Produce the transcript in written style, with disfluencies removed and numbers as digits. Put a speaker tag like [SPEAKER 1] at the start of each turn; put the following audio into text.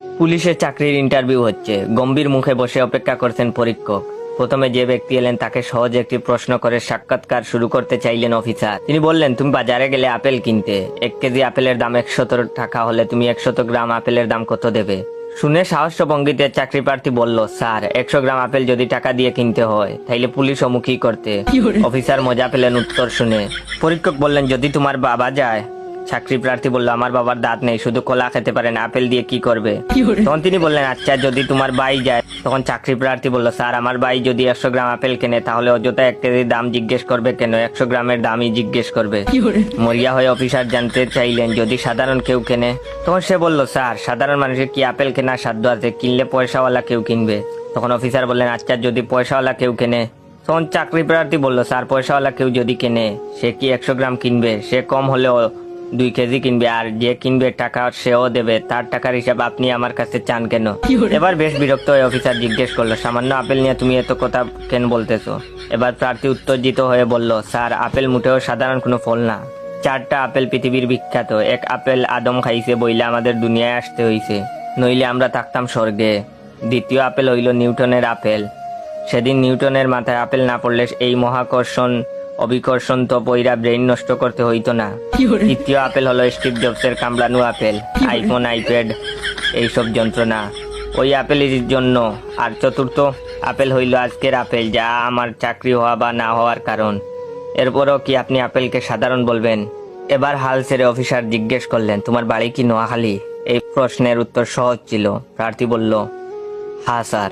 [SPEAKER 1] পুলিশের চাকরির ইন্টারভিউ হচ্ছে। গম্ভীর মুখে বসে অপেক্ষা করছেন পরীক্ষক। প্রথমে যে ব্যক্তি এলেন তাকে সহজ একটি প্রশ্ন করে সাক্ষাৎকার শুরু করতে চাইলেন অফিসার। তিনি বললেন, তুমি বাজারে গেলে আপেল কিনতে, 1 কেজি আপেলের দাম 100 টাকা হলে তুমি 100 গ্রাম আপেলের দাম কত দেবে? শুনে সাহস্য ভঙ্গিতে চাকরি প্রার্থী বলল, স্যার 100 গ্রাম আপেল যদি টাকা দিয়ে কিনতে হয় তাইলে পুলিশ মুখী করতে। অফিসার মজা পেলেন উত্তর শুনে। পরীক্ষক বললেন, যদি তোমার বাবা যায়? চাকরি প্রার্থী বলল, আমার বাবার দাঁত নেই, শুধু কলা খেতে পারেন, আপেল দিয়ে কি করবে? তখন তিনি বললেন, আচ্ছা যদি তোমার ভাই যায়? তখন চাকরি প্রার্থী বলল, স্যার আমার ভাই যদি 100 গ্রাম আপেল কেনে তাহলে অযথা 1 কেজির দাম জিজ্ঞেস করবে কেন? 100 গ্রামের দামই জিজ্ঞেস করবে। মরিয়া হয়ে অফিসার জানতে চাইলেন, যদি সাধারণ কেউ কেনে? তখন সে বলল, স্যার সাধারণ মানুষের কি আপেল কেনার সাধ্য আছে? কিনলে পয়সাওয়ালা কেউ কিনবে। তখন অফিসার বললেন, আচ্ছা যদি পয়সাওয়ালা কেউ কেনে? তখন চাকরি প্রার্থী বলল, স্যার পয়সাওয়ালা কেউ যদি কেনে সে কি 100 গ্রাম কিনবে? সে কম হলেও 2 কেজি কিনবে, আর যে কিনবে টাকা সেও দেবে। তার টাকার হিসাব আপনি আমার কাছে চান কেন? এবার বেশ বিরক্ত হয়ে অফিসার জিজ্ঞেস করলো, সামান্য আপেল নিয়ে তুমি এত কথা কেন বলতেছো? এবার প্রার্থী উত্তেজিত হয়ে বলল, স্যার আপেল মোটেও সাধারণ কোনো ফল না। 4টা আপেল পৃথিবীর বিখ্যাত। 1 আপেল আদম খাইছে বইলে আমাদের দুনিয়ায় আসতে হইছে, নইলে আমরা থাকতাম স্বর্গে। 2য় আপেল হইল নিউটনের আপেল। সেদিন নিউটনের মাথায় আপেল না পড়লে এই মহাকর্ষণ অভিকর্ষণ তো পইরা ব্রেইন নষ্ট করতে হইতো না। 3য় আপেল হলো স্টিভ জবসের কামড়ানো আপেল, আইফোন আইপ্যাড এইসব যন্ত্রণা ওই আপেলের জন্য। আর 4র্থ আপেল হইল আজকের আপেল, যা আমার চাকরি হওয়া বা না হওয়ার কারণ। এরপরও কি আপনি আপেলকে সাধারণ বলবেন? এবার হাল ছেড়ে অফিসার জিজ্ঞেস করলেন, তোমার বাড়ি কি নোয়াখালী? এই প্রশ্নের উত্তর সহজ ছিল। প্রার্থী বলল, হ্যাঁ স্যার।